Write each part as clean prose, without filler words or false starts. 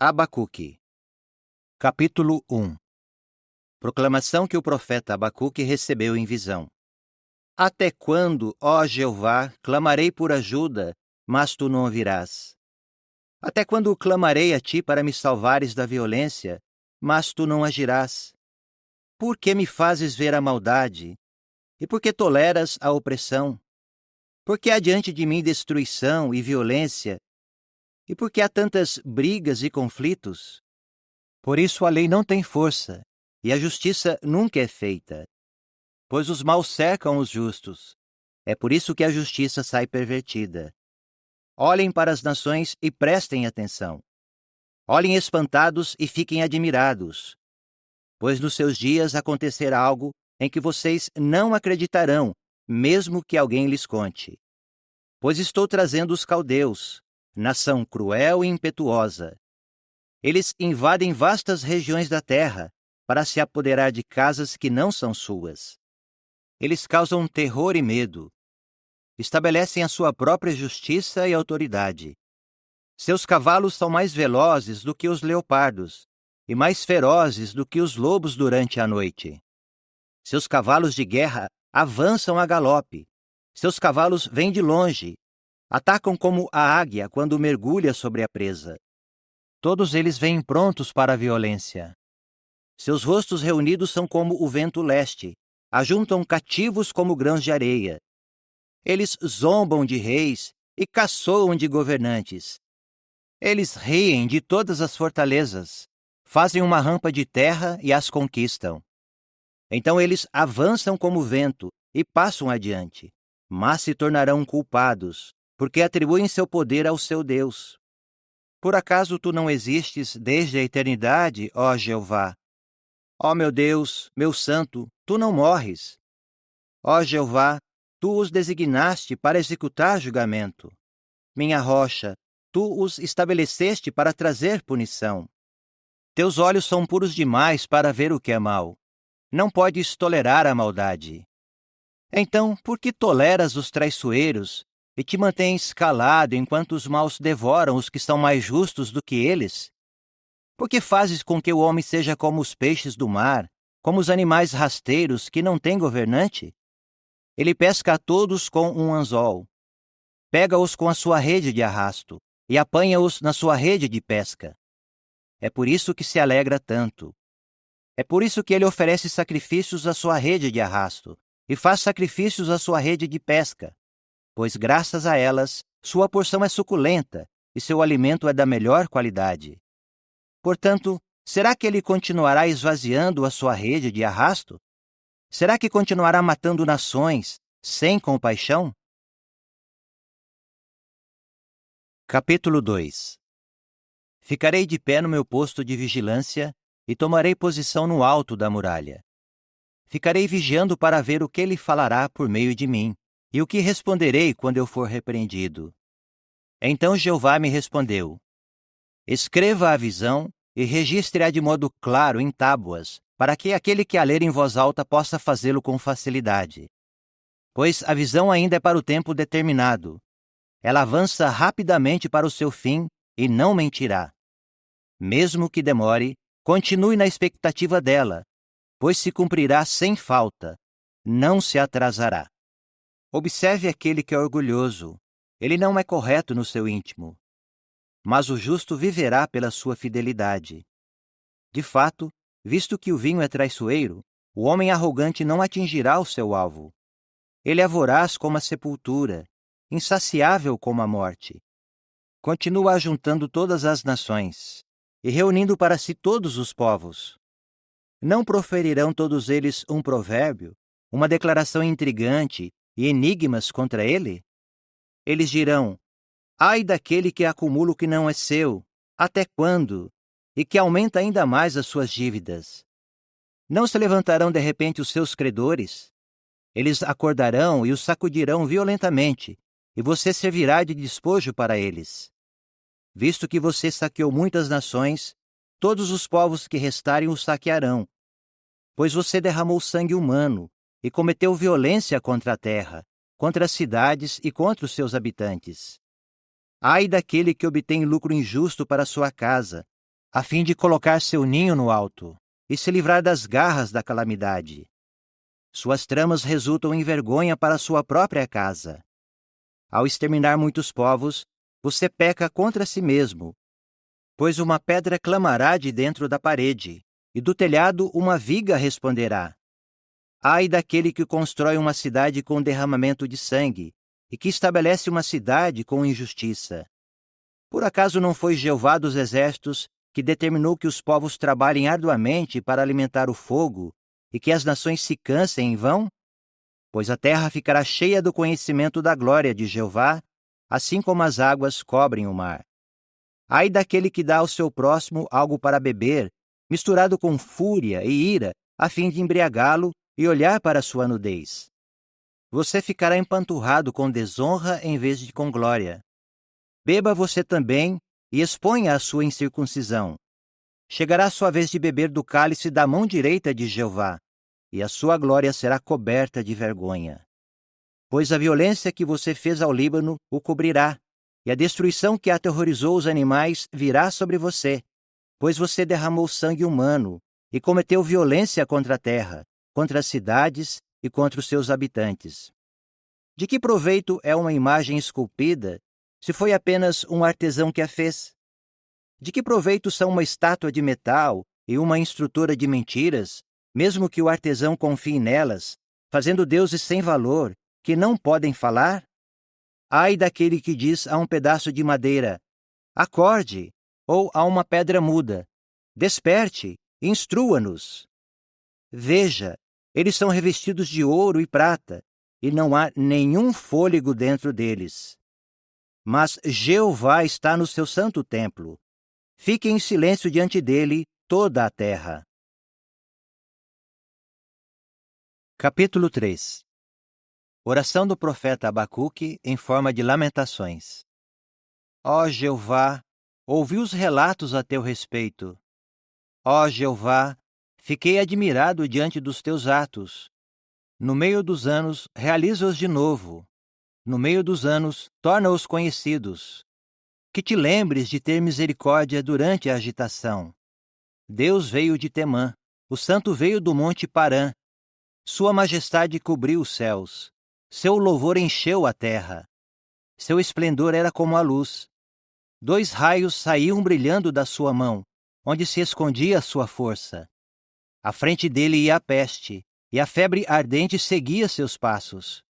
Abacuque. Capítulo 1. Proclamação que o profeta Abacuque recebeu em visão. Até quando, ó Jeová, clamarei por ajuda, mas tu não ouvirás? Até quando clamarei a ti para me salvares da violência, mas tu não agirás? Por que me fazes ver a maldade? E por que toleras a opressão? Por que há diante de mim destruição e violência? E por que há tantas brigas e conflitos? Por isso a lei não tem força, e a justiça nunca é feita. Pois os maus cercam os justos. É por isso que a justiça sai pervertida. Olhem para as nações e prestem atenção. Olhem espantados e fiquem admirados. Pois nos seus dias acontecerá algo em que vocês não acreditarão, mesmo que alguém lhes conte. Pois estou trazendo os caldeus, nação cruel e impetuosa. Eles invadem vastas regiões da terra para se apoderar de casas que não são suas. Eles causam terror e medo. Estabelecem a sua própria justiça e autoridade. Seus cavalos são mais velozes do que os leopardos e mais ferozes do que os lobos durante a noite. Seus cavalos de guerra avançam a galope. Seus cavalos vêm de longe. Atacam como a águia quando mergulha sobre a presa. Todos eles vêm prontos para a violência. Seus rostos reunidos são como o vento leste. Ajuntam cativos como grãos de areia. Eles zombam de reis e caçoam de governantes. Eles riem de todas as fortalezas. Fazem uma rampa de terra e as conquistam. Então eles avançam como vento e passam adiante, mas se tornarão culpados, porque atribuem seu poder ao seu Deus. Por acaso tu não existes desde a eternidade, ó Jeová? Ó meu Deus, meu santo, tu não morres. Ó Jeová, tu os designaste para executar julgamento. Minha rocha, tu os estabeleceste para trazer punição. Teus olhos são puros demais para ver o que é mal. Não podes tolerar a maldade. Então, por que toleras os traiçoeiros e te mantens calado enquanto os maus devoram os que são mais justos do que eles? Por que fazes com que o homem seja como os peixes do mar, como os animais rasteiros que não têm governante? Ele pesca a todos com um anzol. Pega-os com a sua rede de arrasto e apanha-os na sua rede de pesca. É por isso que se alegra tanto. É por isso que ele oferece sacrifícios à sua rede de arrasto e faz sacrifícios à sua rede de pesca, pois graças a elas sua porção é suculenta e seu alimento é da melhor qualidade. Portanto, será que ele continuará esvaziando a sua rede de arrasto? Será que continuará matando nações sem compaixão? Capítulo 2. Ficarei de pé no meu posto de vigilância e tomarei posição no alto da muralha. Ficarei vigiando para ver o que ele falará por meio de mim, e o que responderei quando eu for repreendido. Então Jeová me respondeu: Escreva a visão e registre-a de modo claro em tábuas, para que aquele que a ler em voz alta possa fazê-lo com facilidade. Pois a visão ainda é para o tempo determinado. Ela avança rapidamente para o seu fim e não mentirá. Mesmo que demore, continue na expectativa dela, pois se cumprirá sem falta, não se atrasará. Observe aquele que é orgulhoso, ele não é correto no seu íntimo, mas o justo viverá pela sua fidelidade. De fato, visto que o vinho é traiçoeiro, o homem arrogante não atingirá o seu alvo. Ele é voraz como a sepultura, insaciável como a morte. Continua ajuntando todas as nações e reunindo para si todos os povos. Não proferirão todos eles um provérbio, uma declaração intrigante e enigmas contra ele? Eles dirão: ai daquele que acumula o que não é seu, até quando? E que aumenta ainda mais as suas dívidas. Não se levantarão de repente os seus credores? Eles acordarão e os sacudirão violentamente, e você servirá de despojo para eles. Visto que você saqueou muitas nações, todos os povos que restarem o saquearão, pois você derramou sangue humano e cometeu violência contra a terra, contra as cidades e contra os seus habitantes. Ai daquele que obtém lucro injusto para sua casa a fim de colocar seu ninho no alto e se livrar das garras da calamidade. Suas tramas resultam em vergonha para sua própria casa. Ao exterminar muitos povos, você peca contra si mesmo, pois uma pedra clamará de dentro da parede, e do telhado uma viga responderá. Ai daquele que constrói uma cidade com derramamento de sangue, e que estabelece uma cidade com injustiça. Por acaso não foi Jeová dos exércitos que determinou que os povos trabalhem arduamente para alimentar o fogo, e que as nações se cansem em vão? Pois a terra ficará cheia do conhecimento da glória de Jeová, assim como as águas cobrem o mar. Ai daquele que dá ao seu próximo algo para beber, misturado com fúria e ira, a fim de embriagá-lo e olhar para sua nudez. Você ficará empanturrado com desonra em vez de com glória. Beba você também e exponha a sua incircuncisão. Chegará a sua vez de beber do cálice da mão direita de Jeová, e a sua glória será coberta de vergonha. Pois a violência que você fez ao Líbano o cobrirá, e a destruição que aterrorizou os animais virá sobre você, pois você derramou sangue humano e cometeu violência contra a terra, contra as cidades e contra os seus habitantes. De que proveito é uma imagem esculpida, se foi apenas um artesão que a fez? De que proveito são uma estátua de metal e uma instrutora de mentiras, mesmo que o artesão confie nelas, fazendo deuses sem valor, que não podem falar? Ai daquele que diz a um pedaço de madeira, acorde, ou a uma pedra muda, desperte, instrua-nos. Veja, eles são revestidos de ouro e prata, e não há nenhum fôlego dentro deles. Mas Jeová está no seu santo templo. Fique em silêncio diante dele toda a terra. Capítulo 3. Oração do profeta Abacuque em forma de lamentações. Ó Jeová, ouvi os relatos a teu respeito. Ó Jeová, fiquei admirado diante dos teus atos. No meio dos anos, realiza-os de novo. No meio dos anos, torna-os conhecidos. Que te lembres de ter misericórdia durante a agitação. Deus veio de Temã, o santo veio do monte Parã. Sua majestade cobriu os céus, seu louvor encheu a terra. Seu esplendor era como a luz. 2 raios saíam brilhando da sua mão, onde se escondia a sua força. À frente dele ia a peste, e a febre ardente seguia seus passos.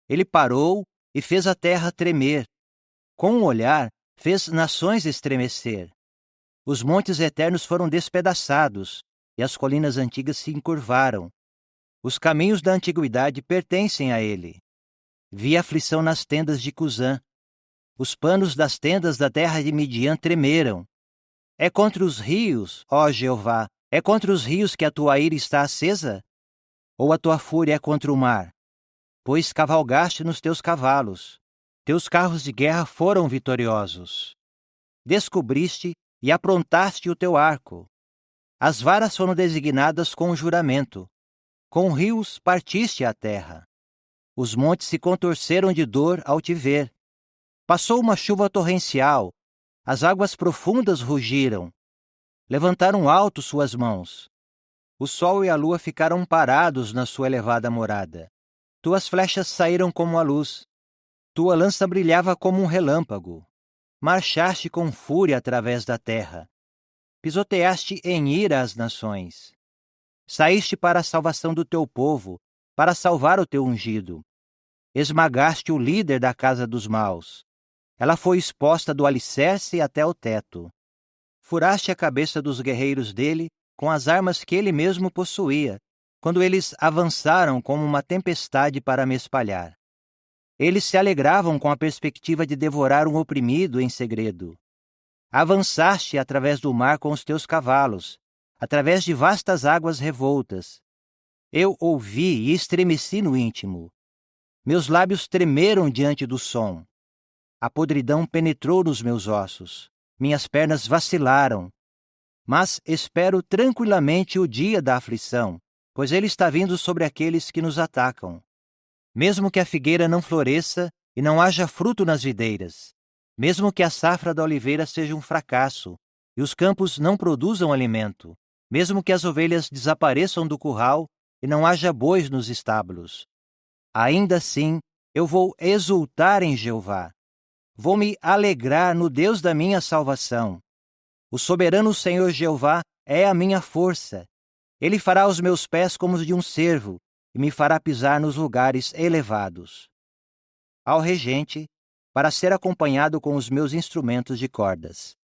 Ele parou e fez a terra tremer. Com um olhar, fez nações estremecer. Os montes eternos foram despedaçados, e as colinas antigas se encurvaram. Os caminhos da antiguidade pertencem a ele. Vi aflição nas tendas de Cusã. Os panos das tendas da terra de Midian tremeram. É contra os rios, ó Jeová, é contra os rios que a tua ira está acesa? Ou a tua fúria é contra o mar? Pois cavalgaste nos teus cavalos. Teus carros de guerra foram vitoriosos. Descobriste e aprontaste o teu arco. As varas foram designadas com juramento. Com rios partiste a terra. Os montes se contorceram de dor ao te ver. Passou uma chuva torrencial. As águas profundas rugiram. Levantaram alto suas mãos. O sol e a lua ficaram parados na sua elevada morada. Tuas flechas saíram como a luz. Tua lança brilhava como um relâmpago. Marchaste com fúria através da terra. Pisoteaste em ira as nações. Saíste para a salvação do teu povo, para salvar o teu ungido. Esmagaste o líder da casa dos maus. Ela foi exposta do alicerce até o teto. Furaste a cabeça dos guerreiros dele com as armas que ele mesmo possuía, quando eles avançaram como uma tempestade para me espalhar. Eles se alegravam com a perspectiva de devorar um oprimido em segredo. Avançaste através do mar com os teus cavalos, através de vastas águas revoltas. Eu ouvi e estremeci no íntimo. Meus lábios tremeram diante do som. A podridão penetrou nos meus ossos. Minhas pernas vacilaram. Mas espero tranquilamente o dia da aflição, pois ele está vindo sobre aqueles que nos atacam. Mesmo que a figueira não floresça e não haja fruto nas videiras, mesmo que a safra da oliveira seja um fracasso, e os campos não produzam alimento, mesmo que as ovelhas desapareçam do curral e não haja bois nos estábulos. Ainda assim, eu vou exultar em Jeová. Vou me alegrar no Deus da minha salvação. O soberano Senhor Jeová é a minha força. Ele fará os meus pés como os de um cervo e me fará pisar nos lugares elevados. Ao regente, para ser acompanhado com os meus instrumentos de cordas.